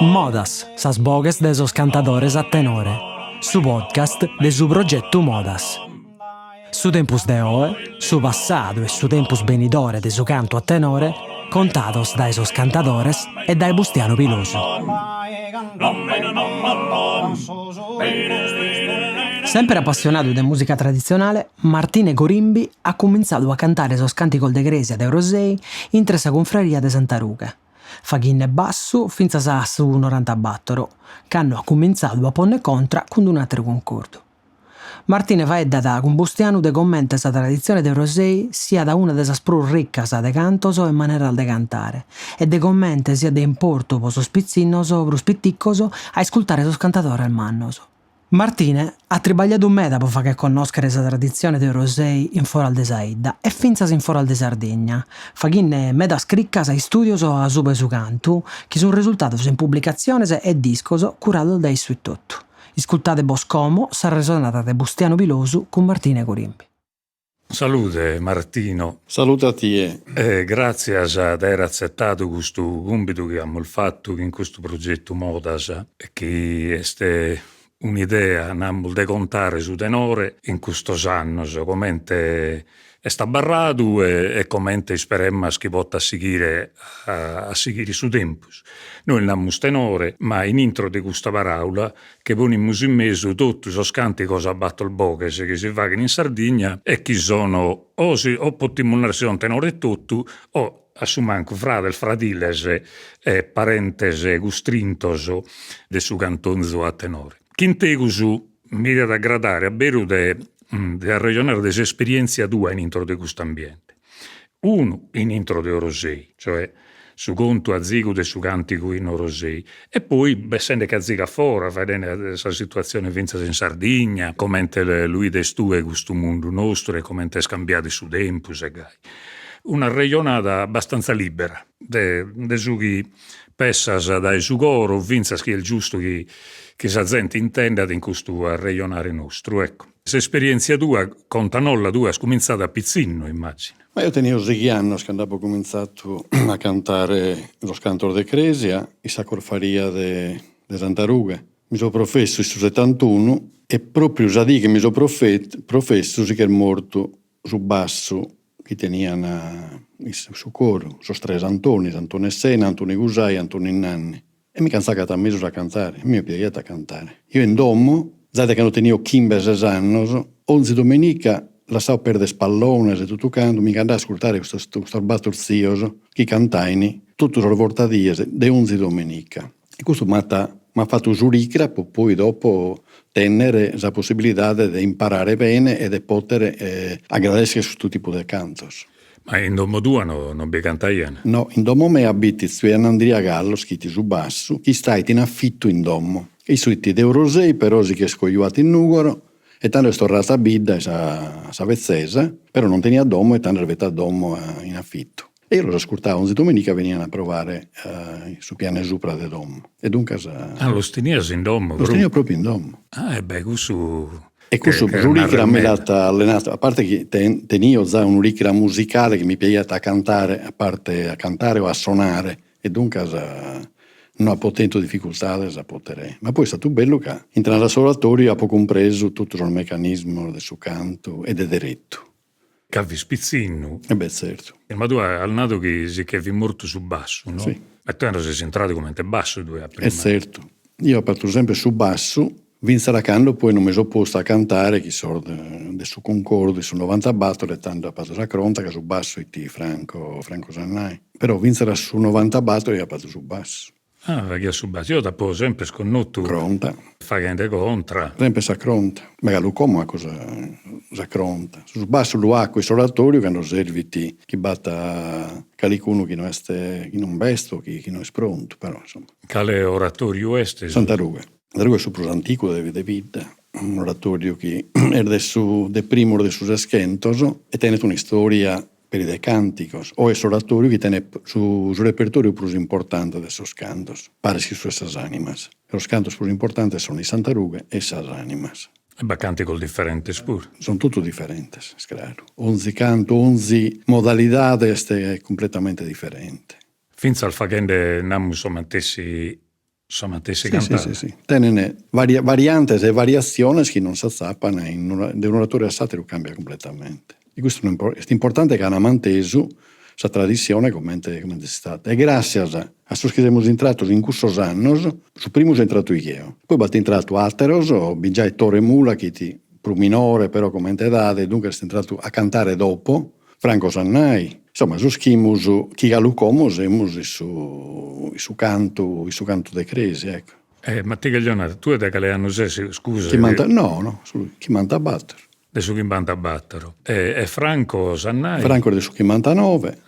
Modas, sas bogues de sos cantadores a tenore. Su podcast de su progetto Modas. Su tempus de oe, su passadu e su tempus benidore de su canto a tenore, contados dai sos cantadores e dai Bustiano Pilosu. Sempre appassionato di musica tradizionale, Martine Corimbi ha cominciato a cantare sos canticol de Gresia de Rosei intre sa confraria de Santa Ruga. Faghinne bassu finza sa su 94, che hanno cominciato a ponne contra con un altro concordo. Martine faeddata con Bustiano de commenta sa tradizione de Rosei sia da una de sas prus riccas de cantoso e manera de cantare, e de commenta sia de importo po sos pizzinnoso prus pitticcoso a ascoltare sos cantatori al mannoso. Martine ha tribagliato meda per fare conoscere sa tradizione de Rosei in Foral de Saidda e finzas in Foral de Sardegna, faghinne meda scriccas ai studios a su su cantu, che sono risultatos in pubblicazioni e discos curados da issu e tutto. Iscultate Boscomo, sa resonata de Bustiano Pilosu con Martine Corimbi. Salute Martino. Salute a te. Grazie ad aver accettato questo compito che abbiamo fatto in questo progetto Modas, che è un'idea di contare su tenore in questo anno, come è sta barrato e come speriamo che possa seguire su tempus. Noi non abbiamo tenore, ma in intro di questa parola che poniamo in mezzo tutti i canti cosa battle bogues che si fanno in Sardegna e che sono o potremmo un tenore tutto o assumanco fratelles e parentes gustrintos de su cantonzo a tenore. Quintegusu mira da gradare a beru de arregionare des esperienze tua in intro di questo ambiente. Uno in intro di Orosei, cioè su conto a zigo de su cantico in Orosei, e poi essendo che a ziga fora, vedendo questa situazione vinza in Sardegna, come lui destue questo mondo nostro e come è scambiato su tempus e gai. Una regionata abbastanza libera, de su chi pessas dai su coro, vinzas che è il giusto che sa gente intenda in questo regionare nostro, ecco. L'esperienza tua, contanolla tua, è cominciata a pizzino, immagino. Ma io tenevo 6 anni quando ho cominciato a cantare lo canto de Cresia, in Sacorfaria de Santa Ruga. Mi sono professo su 71 e proprio già che mi sono professo che è morto su basso che tenivano su coro, sono 3 Antoni, Antone Sena, Antoni Gusai, Antoni Nanni. E mi cansava a me a cantare, mi è piaciuto a cantare. Io in domo, date che non tenevo 15 anni, ogni domenica lasciavo perdere spallone e tutto canto, mi andavo ad ascoltare questo bastorzioso, che cantaini, tutte le vortadie di ogni domenica. E questo mi ha fatto giuricra per poi dopo tenere la possibilità di imparare bene e di poter aggradare questo tipo di cantos. Ma in domo tua non vi cantaiano? No, in domo me abiti su Andrea Gallo, scritti su basso, chi stai in affitto in domo. I suiti de Rosei, però si che scogliuati in Nugoro, e tanto sto rasa bidda sa vezzesa, però non tenia domo e tanto aveva domo in affitto. E io lo ascoltavo ogni domenica venivano a provare su piane sopra del domo. E dunque lo stenias in domo? Lo stenivo proprio in domo. Questo... E questo l'uricra mi ha allenato, a parte che tenivo già un'uricra musicale che mi piaceva a cantare, a parte a cantare o a suonare, e dunque non ho potente difficoltà a poter. Ma poi è stato bello che entrando all'oratorio ho compreso tutto il meccanismo del suo canto e del diritto. Cavi spizzino. E beh, certo. Ma tu hai al nato che vi morto su basso, no? Sì. E tu sei entrato come te basso due a prima. E certo. Io ho partito sempre su basso, vinse la canto, poi non mi sono posto a cantare, che sono del suo concordo, su 90 battole, tanto ha fatto la cronta, che su basso e Franco Sannai. Però vinse su 90 battole e ha fatto su basso. Perché su basso. Io t'ho sempre sconnotto. Cronta. Facendo contra. Sempre sa cronta. Magari come cosa cronta. Su basso lo ha questo oratorio che non serviti che batta qualcuno che non vesto, che non è pronto, però insomma. Quale oratorio è? Santa Ruga. Santa Ruga è il più antico de vita. Un oratorio che è del primo de sus esquentos e tiene una storia per i canticos, o è oratorio che tiene su repertorio più importante de sus cantos, pare che su esas ánimas. Los cantos più importanti sono i Santa Ruga e esas ánimas. E bacanti col differente pure. Sono tutto differenti, claro. Ogni canto, ogni modalità è completamente differente. Finza al facende namu somantessi cantare. Sì. Tenen varianti e variazioni che non si zappano in un oratore a satiro cambia completamente. E questo è importante che hanno manteso questa tradizione come è stata. E grazie a questo che siamo entrati in questi anni, su primo è entrato io. Poi abbiamo entrato Alteros, o già Torre Mula, che ti pro minore, però come edade, dunque è entrato a cantare dopo, Franco Sannai. Insomma, su schimus, chi galucomos, siamo su canto de cresi, ecco. Ma ti Gagliona, tu da che le hanno scusa. Chi manda a battere. Adesso chi manda a battere. E Franco Sannai. Franco del su 59,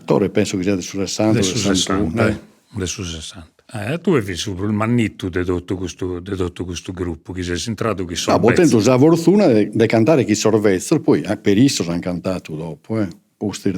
Torre penso che sia del su 60. Del su 60. Del su 60. Tu hai visto il mannitto di tutto questo gruppo, chi sei entrato, chi sono. Ho avuto la fortuna di cantare chi sorvezzo, poi per isso hanno cantato dopo, Posti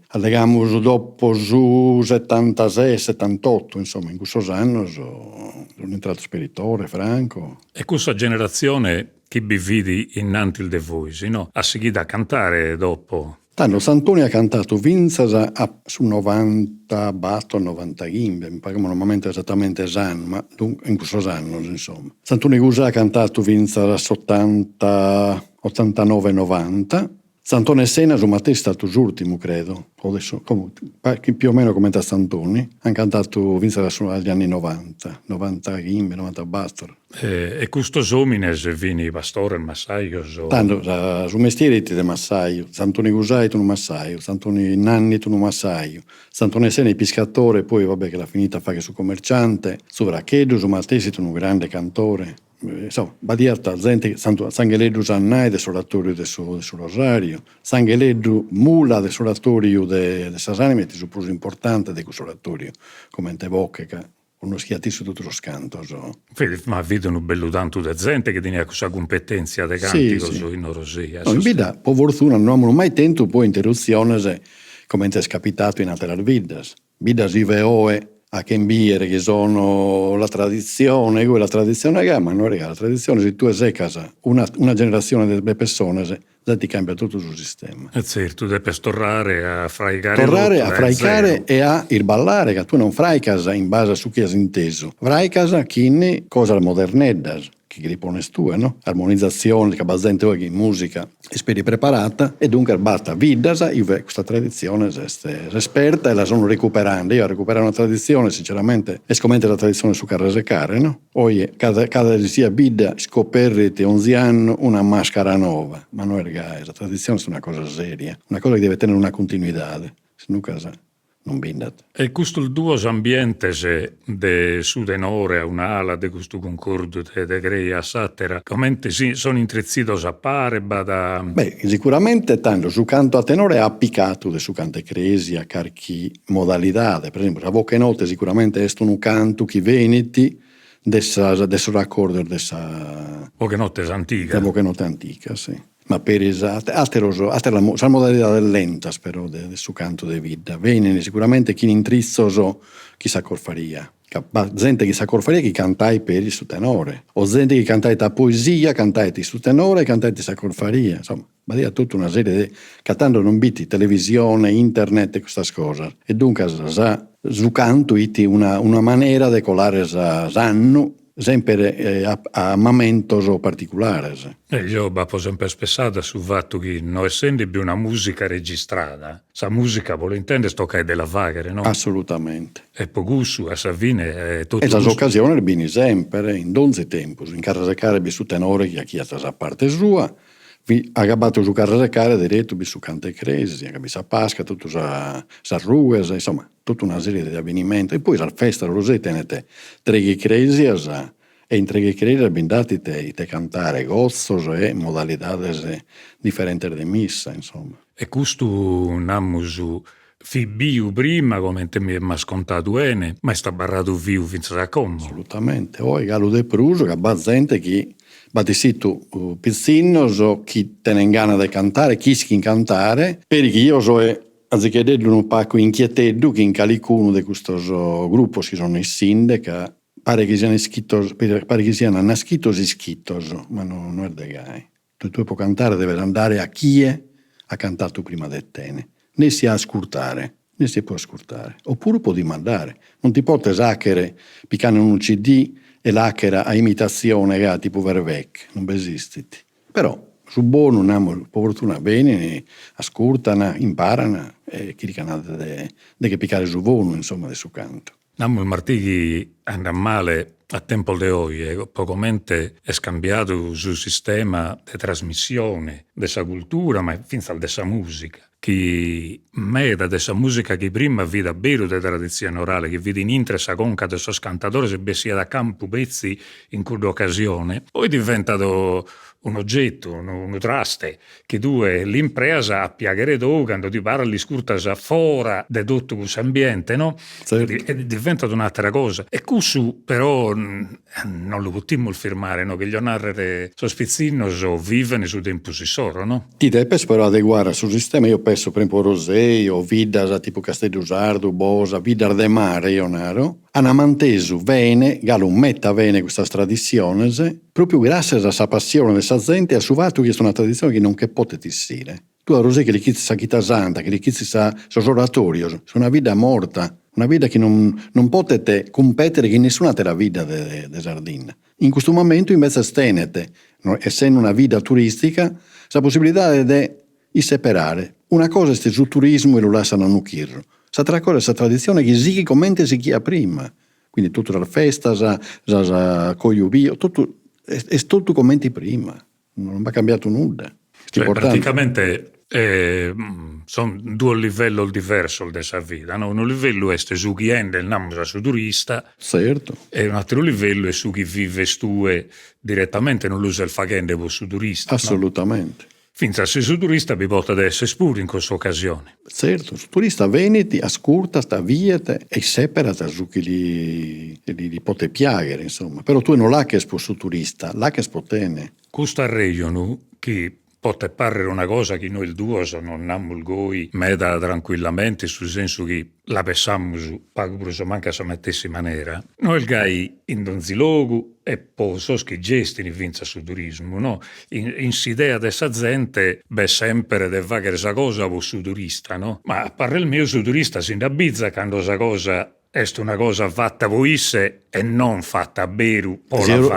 allegamos dopo su 76, 78, insomma, in questo anno sono entrato Spiritore, Franco. E questa generazione che vi vidi innanti il The Voice, no? Ha seguito a cantare dopo. Tanto Santoni ha cantato Vinzasa su 90 batto, 90 gimbe, mi pare normalmente esattamente esano, ma in questo anno, insomma. Santoni Gusa ha cantato Vinzasa su 80, 89, 90. Santone Sena su Matteo è stato l'ultimo, credo, adesso, più o meno come da Santoni, hanno cantato Vinzasa agli anni 90, 90 gimbe, 90 bastor. E questo somines vini pastore, massaio. Tanto, su mestiere ti de massaio, Santoni Gusai tu non massaio, Santoni Nanni tu non massaio, Santone Sena il pescatore, poi vabbè che l'ha finita a fare su commerciante, su Racchedo, su Matteo tu un grande cantore. Insomma, badiata gente, Sangeleddu Sannai del oratorio del suo Rosario, Sangeleddu Mula del oratorio de Sasanime, ti supposo importante di questo oratorio, come in te bocche, che uno schiatti su tutto lo scanto. Ma vedono bello tanto di gente che tiene questa competenza di cantico su in Rosia. No, in vita, per fortuna, non abbiamo mai tentato poi interruzioni come è capitato in altre vidas. Vidas IVOE a cambiare che sono la tradizione, la tradizione ma non è la tradizione, se tu sei casa una generazione delle persone già ti cambia tutto il sistema. E certo, devi tornare a fraicare. Tornare a fraicare e a il ballare, che tu non frai casa in base a su chi hai inteso, frai casa chi cosa moderneddas, che ripones tu, no? Armonizzazione, che basente oggi in musica è speri preparata e dunque batta vidasa, io questa tradizione è esperta e la sono recuperando. Io a recuperare una tradizione, sinceramente, è come la tradizione su Carresecare, no? Poi cada sia bidda scoperti 11 anni una maschera nuova, ma non è la tradizione è una cosa seria, una cosa che deve tenere una continuità, se non casa non bindat. E questo due ambientes de su denore a un'ala de questo concordo de grei a satera, come sono intrizzitos a pare, bada. Beh, sicuramente tanto su canto a tenore è appiccato de su cante cresi a carchi modalità, per esempio, a voce note sicuramente è un canto chi veneti dessa raccordo dessa voce note antica. La voce note antica, sì. Ma per altre la modalità del lenta, spero, del suo canto di vita. Viene sicuramente chi intrizzoso, chi sa corfaria. Gente che sa corfaria che cantai per il suo tenore. O gente che cantai ta poesia, cantai il suo tenore, cantai sa corfaria. Insomma, ma dia tutta una serie di... Cantando non biti televisione, internet e queste cose. E dunque, su canto iti una maniera di colare sanno, sempre a momentos particolari. Io ho sempre spessato sul fatto che non essendo più una musica registrata, sa musica vuole intendere tocca della vagare, no? Assolutamente. E pogussu, a Savine è tutto. E la occasione è bene sempre, in 11 tempi, in Carresecare su tenore che chi ha a parte sua, ha gabbato su Carresecare diretto su cante cresi, ha a Pasca, tutto sa rues, insomma, tutta una serie di avvenimenti. E poi la festa rosè tenete treghi cresi e in treghi cresi abbiamo dati te cantare gozzos e modalità differenti di missa, insomma. E questo namusu fi biu prima, come te mi è scontato bene, ma sta barrato viu finza a come. Assolutamente. Poi Galo de Pruso, che ha gente che battisitu pizzinno, chi te ne ingana di cantare, chi si cantare, perché io so anziché detto un pacco inquieteddu che in calicuno di questo gruppo ci sono i sindaca pare che siano nascitos ischitos, ma non è de gai. Tu puoi cantare, deve andare a chi ha cantato prima di te, né si ha a ascoltare, né si può ascoltare, oppure può dimandare. Non ti porta hackere piccando un CD e l'hacker a imitazione tipo Vervec, non esiste. Però su buono abbiamo fortuna bene, ascoltano, imparano e chi canale de che piccare su buono, insomma, del suo canto. Nammo il martighi andà male a tempo de oggi e pocomente è scambiato sul sistema di trasmissione della cultura, ma finza della musica. Chi meda dessa musica che prima vide davvero di tradizione orale, che vide in interessa conca de sos cantatori se bessia da campo pezzi in quell'occasione, poi è diventato un oggetto, un traste, che due l'impresa a piagare do quando ti parli scurtasa fora de tutto questo ambiente, no? Certo. È diventato un'altra cosa. E questo però non lo potremmo firmare, no? Che gli onarre sospizzinnoso vivono su tempo si soro, no? Ti deve però adeguare sul sistema, io penso per esempio Rosei o Vidda tipo Castellusardo, Bosa, Vidda de Mare, Ionaro, hanno manteso bene, galo metta bene questa tradizione, proprio grazie a questa passione della gente, ha suvato che è una tradizione che non che potete essere. Tu a Rosei che li chizzi sa chita santa, che li chizzi sa oratorio, sono una vita morta, una vita che non potete competere con nessuna altra vita de Sardegna. In questo momento invece stenete, essendo una vita turistica, la possibilità di separare. Una cosa è il turismo e lo lasciano a Nuchirro. L'altra cosa è questa tradizione che si commenta si chia prima. Quindi tutta la festa, la cogliuvio, tutto, è tutto commenti prima. Non va cambiato nulla. Cioè, praticamente sono due livelli diversi della vita, no? Un livello è su chi è nel namusa su turista, certo. E un altro livello è su chi vive stue direttamente, non usa il fagende su turista. Assolutamente. No? Finza se su turista vi porta ad essere spuri in questa occasione. Certo, su turista veneti, ascolta, sta viete e separata su chi li pote piagere, insomma. Però tu non l'ha che è su turista, l'ha che è spotene. Questo regione che pote parere una cosa che noi due non abbiamo il goi meda tranquillamente, sul senso che la pensiamo pure se manca sa mettessi maniera. Noi il gai in donzi logo e poi so che gesti ne vinza sul turismo, no? In s'idea dessa gente, sempre deve fare questa cosa o su turista, no? Ma a parte il mio su turista si indabizza quando questa cosa è una cosa fatta voisse e non fatta a beru.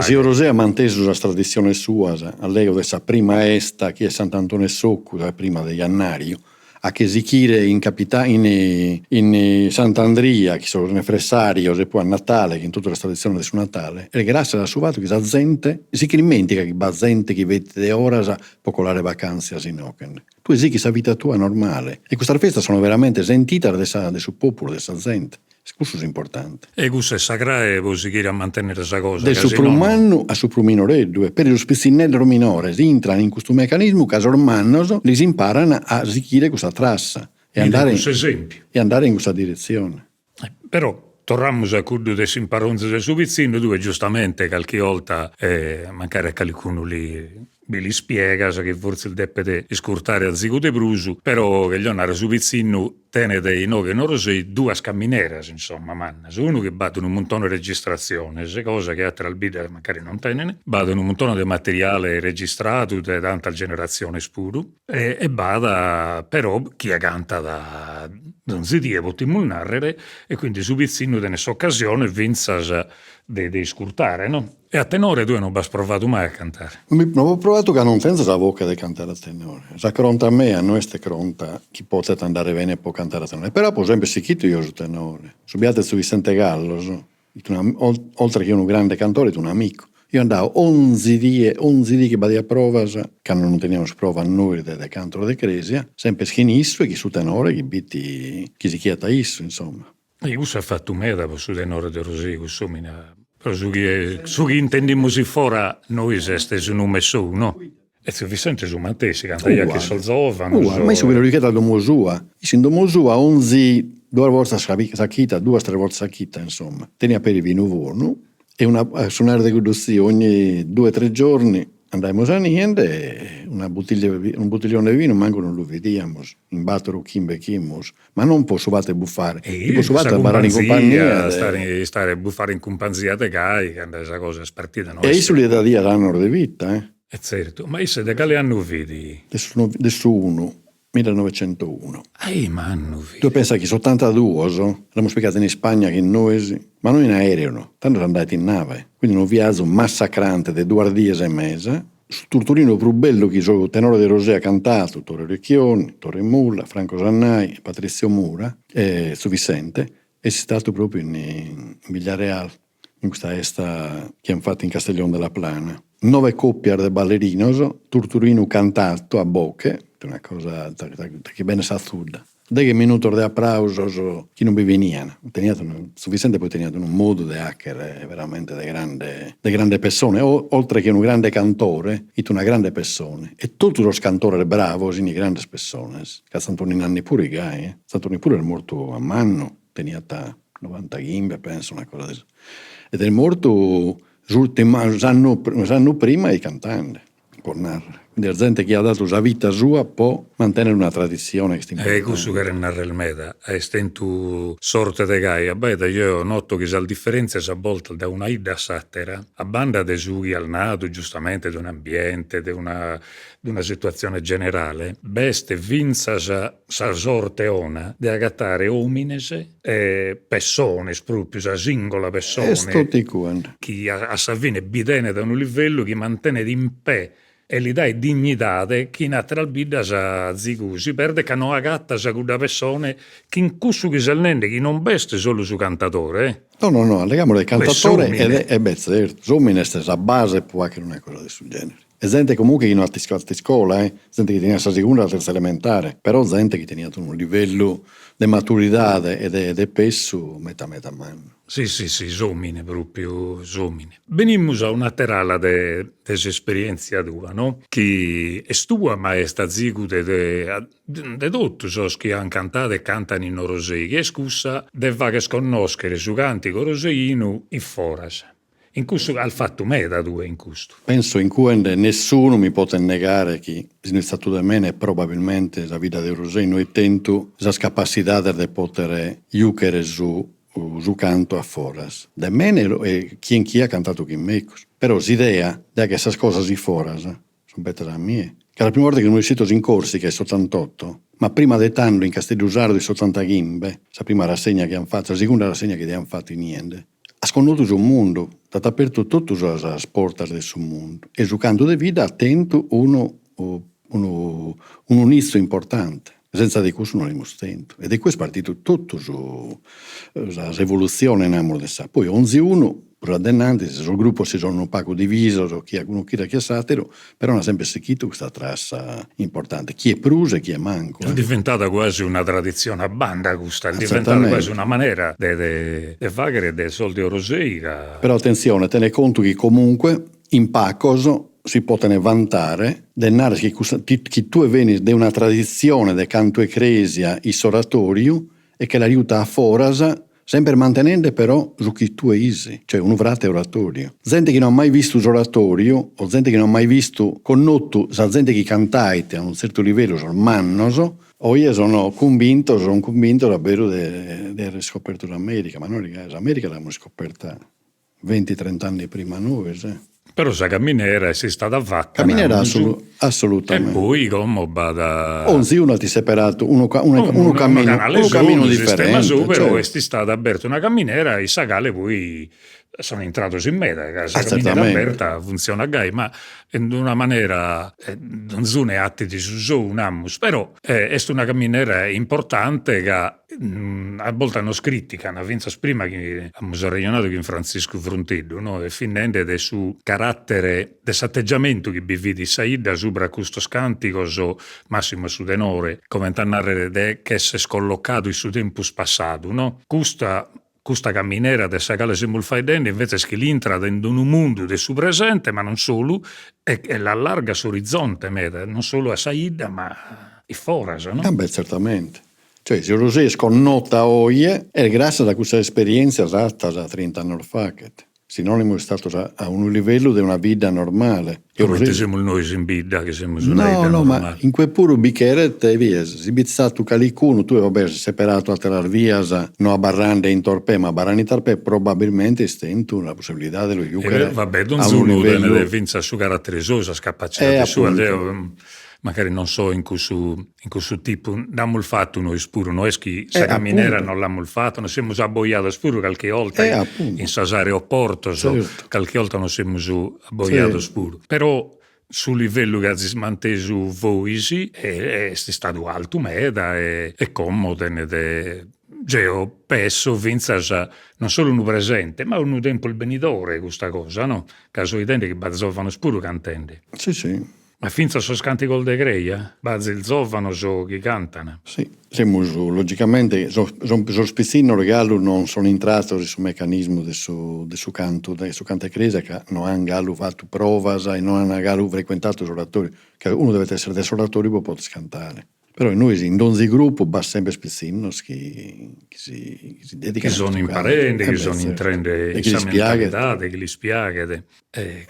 Zio Rosè ha manteso la tradizione sua, all'ego dessa prima esta che è Sant'Antonio Soccu, prima degli Annario, a che si chire in Sant'Andria, che sono nefressario, e poi a Natale, che in tutta la tradizione del suo Natale, e grazie alla sua che la gente si dimentica che la gente che vede ora pocolare vacanze a Sinoken. Tu sì che sa vita tua normale. E questa festa sono veramente sentita del suo popolo, della gente. Questo è importante. E questo è sacrato, vuol dire a mantenere questa cosa. Del suprumanno a supruminore, per lo spezzinello minore, si entrano in questo meccanismo che ormano li si imparano a sicchire questa trassa e andare in questa direzione. Però torniamo a quello dei simparonzi del suo pizzino, dove giustamente qualche volta mancare qualcuno li spiega che forse il deve scurtare a zigo de brusu, però che gli onare su pizzino tenete in che non sei due scammineras, insomma, manna. Uno che battono un montone di registrazione, se cosa che altre albide magari non tenene, battono un montone di materiale registrato da tanta generazione spuru e bada però chi canta da non si die potremmo narrere e quindi su pizzino de nessa occasione vinzas di scurtare, no? E a tenore tu non hai provato mai a cantare? Non ho provato che non senza la bocca di cantare a tenore. La cronta a me, a noi è cronta, chi può andare bene e può cantare a tenore. Però, per esempio, si chiedo io su tenore. Subiate su Vicente Gallo, oltre che un grande cantore, tu un amico. Io andavo 11 di che badia prova, che non teniamo prova a noi del canto di Cresia, sempre schinisso e chi su tenore, chi si chiata isso, insomma. Io ho fatto meda su tenore di Rosì, insomma. Su che intendiamo si fora noi siete su nome su, no? E se Vicente su Mantesi, canta che solzova, non so. Ma io sono richiesta da Domosua. In Domosua 11, 2 volte sacchita, 2 o 3 volte sacchita, insomma. Tenia per il vino vorno e a suonare di così ogni 2 o 3 giorni andammo a niente, un bottiglione di vino manco non lo vediamo, in battere chimbe chimos, ma non posso fare buffare, posso fare barare in compagnia. Stare a buffare in compagnia te gai, che questa cosa è spartita. No? E isso gli da dire l'anno di vita, È certo, ma io da quale anno vedi? Adesso 1901. Ma anno vedi. Tu pensi che 82, abbiamo spiegato in Spagna che noi, ma noi in aereo no, tanto siamo andati in nave, quindi un viaggio massacrante di 2 ore e mezza, su Turturino più bello che il tenore di Rosé ha cantato, Torre Recchioni, Torre Mulla, Franco Sannai, Patrizio Mura, su Vicente, e si è stato proprio in Villareal, in questa esta che hanno fatto in Castiglione della Plana. 9 coppie di ballerinos, Turturino cantato a bocche, una cosa che bene sa tutta. Dei minuti di applauso che non vi venivano. Su Vicente poi teniamo un modo di hacker veramente di grande persone. Oltre che un grande cantore, è una grande persona. E tutti i cantori bravi sono grandi persone. Che Sant'Antonio Nanni pure gai. Sant'Antonio pure è morto a Manno, tenia 90 gimbe, penso, una cosa così. Ed è morto un anno prima i cantanti, per narrare. Quindi la gente che ha dato la vita sua può mantenere una tradizione. Questo che narra il meda, è stento sorte de gai. Beh, io noto che la differenza è a volte da una ida satera, a banda de sughi al nato, giustamente, di un ambiente, di una situazione generale, beste vinza sa sorte ona di agattare omines e persone, proprio sa singola persona, che a Savine bidene da un livello che mantiene in pe e gli dai dignità che in altra vita sa zigu si perde che non agatta sa quella persona che in questo che salnende che non veste solo su cantatore. No, leghiamo del cantatore e beh, certo, somine è la base può che non è cosa di questo genere. E gente comunque che non ha fatto scuola, gente che tenia la seconda e la terza elementare, però gente che tenia un livello di maturità e di peso metà mano. Sì, somine, proprio somine. Venimmo a una terala dell'esperienza tua, no? Che è tua, ma è sta zigu de tutti sos che hanno cantato e cantano in Rosei, che è scusa deve che sconoscere su cantico roseino in foras. In questo ha fatto meta due in questo. Penso in cui nessuno mi può negare che il stato da me è probabilmente la vita di Rosei. Noi tento la capacità di poter giocare su canto a foras. Da me e chi ha cantato chi mecos. Però l'idea è che queste cose di foras sono belle da me. Che la prima volta che noi siamo in corsi, che è 88, ma prima di tanto in Castellusardo di 80 gimbe, la prima rassegna che hanno fatto, la seconda rassegna che hanno fatto in niente, ha sconosciuto il mondo, ha aperto tutte le porte del suo mondo. E su canto di vita attento un inizio importante. Senza di questo non abbiamo stento. E di questo è partito tutto la rivoluzione in amore di sé. Poi 11-1, per adenanti, sul gruppo si sono un poco diviso, chi ha chi è satiro, però non ha sempre seguito questa trassa importante. Chi è prusa e chi è manco. È diventata quasi una tradizione a banda questa, è diventata quasi una maniera di fare dei soldi rosei. Però attenzione, tieni conto che comunque in Pacoso si può vantare del nare che tu veni da una tradizione del canto ecclesia e oratorio e che l'aiuta a forasa sempre mantenendo però su chi tu isi, cioè un frate oratorio. Gente che non ha mai visto l'oratorio o gente che non ha mai visto connotto la gente che cantaite a un certo livello sono mannoso, o io sono convinto davvero di aver scoperto l'America, ma noi l'America l'abbiamo scoperta 20-30 anni prima noi, Però sa camminera si stata fatta. Camminera assolutamente. E poi come vada. Uno ti separato, uno cammino differente. Su, però è stata aperta una camminera e sagale poi sono entrato in meta, la camminera aperta funziona gai, ma in una maniera non sono atti di su un ammus, però è una camminera importante che a volte hanno criticano, vinza prima che abbiamo ragionato con Francisco Frontillo, no? E finendo del suo carattere, dell'atteggiamento che vi vedi Saida sopra questo scantico, massimo su tenore, come narrare che si è scollocato il suo tempo passato, no? Questa camminera del sagale simulfaidente invece che l'intra in un mondo del suo presente, ma non solo, e l'allarga sull'orizzonte, non solo a Saida, ma i foras, no? Beh, certamente. Cioè, se Rosé sconnota oggi è grazie a questa esperienza esatta da 30 anni fa. sinonimo è stato a un livello di una vita normale. Come siamo noi in vita, che siamo una No, vita no, normale. ma in quel puro bicchiere te via, si bizzato calicuno, tu vabbè, sei separato a telar via, no a barrande in torpe, ma a barrande in torpe probabilmente stento la possibilità di lo giocare vabbè, non a un sono livello... delle vinza su caratterizosa, scapacità sua, magari non so in questo tipo, dammo il fatto noi spuro, noi che sa camminera non l'abbiamo il fatto, non siamo abboiati spuro qualche volta in sasare o porto, certo. qualche volta non siamo abboiati spuro, però sul livello che si manteso voi è stato alto meda e comodo Geo pesso vinza non solo un presente ma un tempo il benidore questa cosa, no? Caso di che bazzovano spuro cantende. Sì. Ma finza so scanti col de greia? Bazzi il zovano so che cantano. Sì, siamo logicamente, so spezzino regalo non sono entrato sul meccanismo del suo canto, del suo canto cresa che non hanno gallo fatto prova e non hanno gallo frequentato oratori, che uno deve essere dei oratori per poter cantare. Però noi in ogni gruppo va sempre spezzino che si dedicano che sono imparenti, che sono in trende mentalità, che li spiegate. Che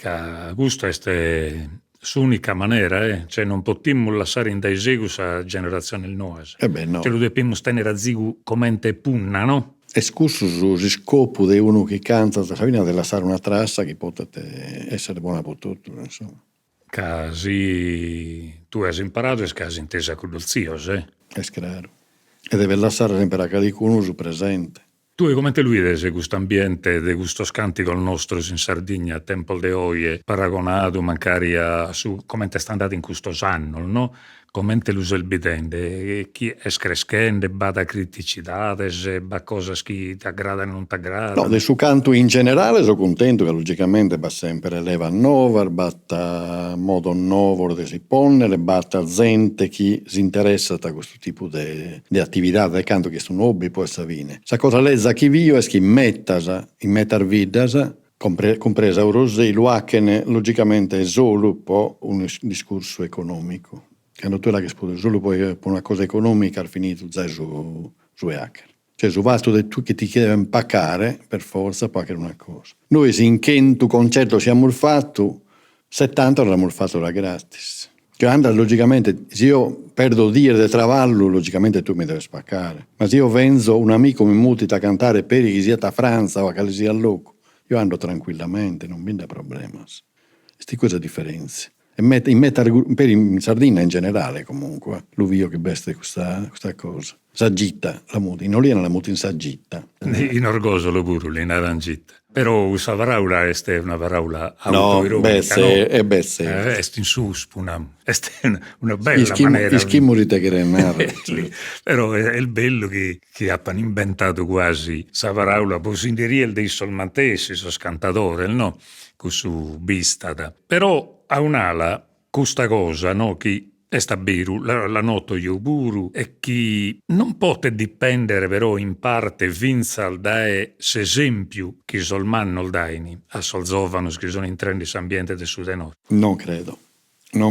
questo è l'unica maniera, cioè non potremmo lasciare in dai segus a generazione nuova. No. Cioè lo dobbiamo tenere a zigu commente punna, no? È scusso sullo scopo di uno che canta, Sabina, di lasciare una trassa che potete essere buona per tutto, insomma. Casi tu hai imparato e casi intesa con lo zio, È chiaro. E deve lasciare sempre a qualcuno su presente. Tu come te lui vedi questo ambiente di questo scantico il nostro in Sardegna a tempo de oie paragonato magari su come te sta andato in questo anno, no? Come te l'usa il bidende, chi è crescente, bada criticità, se ba cose che ti aggradano e non ti aggradano. No, del suo canto in generale sono contento che logicamente va sempre leva nuova, batta modo nuovo di si ponere, batta gente che si interessa a questo tipo di attività del canto che sono hobby poi savine. Sa cosa lezza chi vio è che in metar vidas compresa Eurosei, lo hacken logicamente è solo un po' un discorso economico. Quando tu hai solo poi per una cosa economica al finito già su hacker. Cioè su fatto che ti chiedono pagare per forza pagare una cosa. Noi in quinto concerto siamo il fatto 70 abbiamo il fatto da gratis. Che anda logicamente, se io perdo dire del travallo, logicamente tu mi devi spaccare. Ma se io venzo un amico mi muti a cantare per che sia a Francia o che sia a loco, io ando tranquillamente, non mi dà problemi. Queste cose differenze. In Sardegna in generale comunque, l'uvio che veste questa cosa. S'agita la muti, in Oliena la muti in s'agita. In orgoso lo burro, in arancita. Però questa parola è una parola autoironica, no? È in suspo, una bella maniera. Ischimurite che renare. Però è il bello che hanno inventato quasi questa parola, posindiriel dei solmantesi, so scantatore, no? Su bistata. Però a un'ala questa cosa, no? Che è stabiru, la noto io buru, e che non può dipendere però in parte vinzal da esempio che solmanno il daini a solzovano che sono in trendi ambiente del sud e nord. Non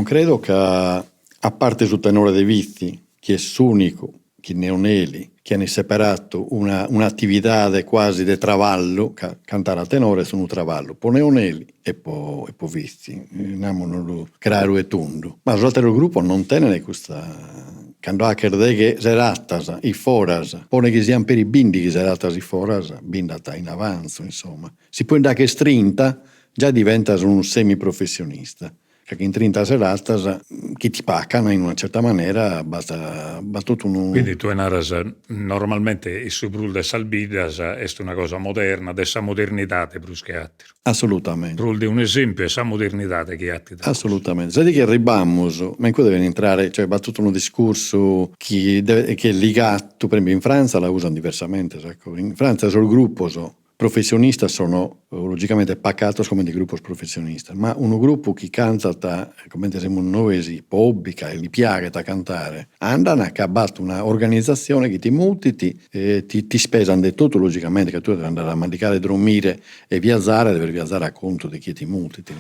credo che a parte sul tenore dei vizi che è unico che neoneli che hanno separato un'attività quasi di travallo, cantare a tenore su un travallo, poi neoneli e poi vizi, non creare e tondo. Ma l'altro gruppo non tiene questa... Quando ha che seratas, i foras, pone che siano per i bindi che seratas i foras, bindata in avanzo, insomma. Si può andare che strinta, già diventa un semiprofessionista. Che in 30 serate chi ti paccano in una certa maniera basta tutto un... Quindi tu naras normalmente il subrul de salbidas è una cosa moderna, dessa modernità brusche altro. Assolutamente. Rul di un esempio è essa modernità che atti. Assolutamente. Se che arriviamo, ma in cui deve entrare, cioè va tutto un discorso che è legato, per esempio in Francia la usano diversamente, ecco. In Francia solo il gruppo professionista sono logicamente paccatos come dei gruppi professionisti, ma un gruppo che canta come siamo noi, pubblica e gli piace da cantare, andano a cabbato una organizzazione che ti multiti e ti spesano di tutto logicamente, che tu devi andare a mandicare, dormire e viaggiare, devi viaggiare a conto di chi ti multiti,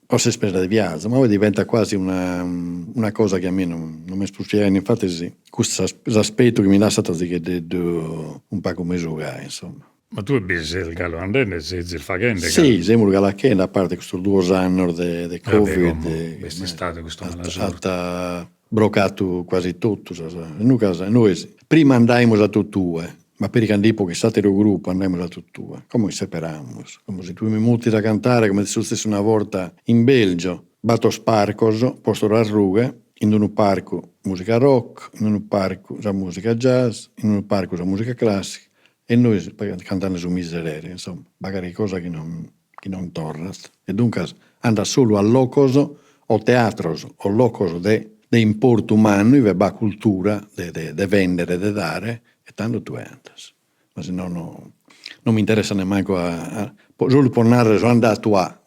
o se spesa di viaggio, ma poi diventa quasi una cosa che a me non mi spuffiera, infatti sì, questo aspetto che mi lascia che un po' come giocare, insomma. Ma tu sei il gallo andenne, sei il fagende? Sì, siamo galacchendo, a parte questo 2 anni di Covid. Quest'estate, questo malasorte. Ha broccato quasi tutto. Noi prima andavamo a tutt'ue, ma per i candipo che state il gruppo andavamo a tutt'ue. Come separamo? Come se tu mi muti da cantare, come se stessi una volta in Belgio, Bato Sparcoso, posto la rughe, in un parco musica rock, in un parco la musica jazz, in un parco la musica classica, e noi cantando su miserere, insomma, magari cosa che non torna. E dunque anda solo al locoso o teatro o locoso de importo umano, e va cultura de vendere, de dare, e tanto tu andas. Ma se no, non mi interessa nemmeno solo per narrare, sono andato a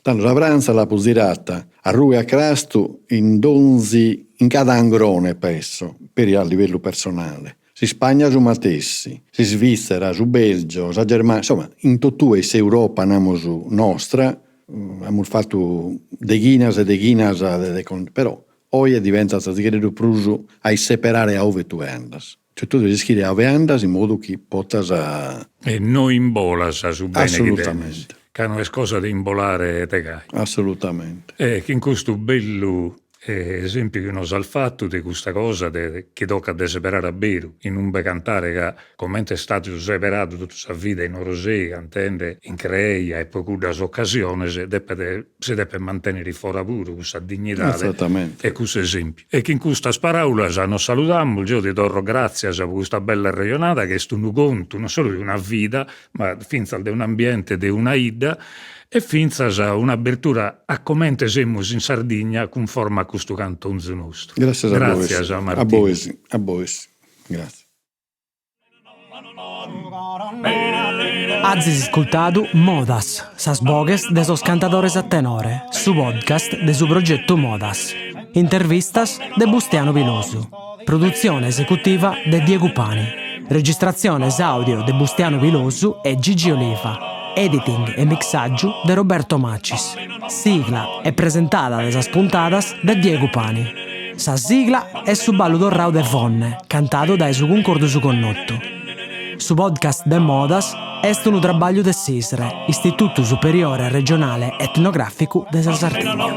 tanto la pranza la posirata a Rui a Crasto in cada angrone, penso, per a livello personale. Si Spagna su Matessi, si Svizzera su Belgio, su Germania, insomma, in tutta Europa andiamo su nostra, abbiamo fatto deghinas e deghinas, però oggi diventa di pruso a separare a dove tu andas. Cioè tu devi scrivere a dove andas in modo che possa... E non imbolas su bene. Assolutamente. Che non è cosa di imbolare te gai. Assolutamente. E che in questo bello esempio che non sa il fatto di questa cosa che tocca de separare a vero in un cantare che come è stato separato tutta la vita in Orosei, cantando in Creia e poi con le occasioni si deve mantenere fuori pure questa dignità e questo esempio. E che in questa parola non salutiamo, io ti do grazie per questa bella regionata che è un conto non solo di una vita ma finza di un ambiente, di una ida, e finza un'apertura a come siamo in Sardegna conforme a questo cantonzo nostro. Grazie a Martino. A voi. Grazie. Azis ascoltato Modas, sas bogues de sos cantadores a tenore, su podcast de su progetto Modas. Intervistas de Bustiano Pilosu. Produzione esecutiva de Diego Pani. Registrazione audio de Bustiano Pilosu e Gigi Oliva. Editing e mixaggio de Roberto Macis. Sigla è presentata da esas puntadas de Diego Pani. Sa sigla è su ballo dorrao de Vonne, cantato da su concordo su connotto. Su podcast de Modas est un trabalho de SISRE, Istituto Superiore Regionale Etnografico de Sardegna.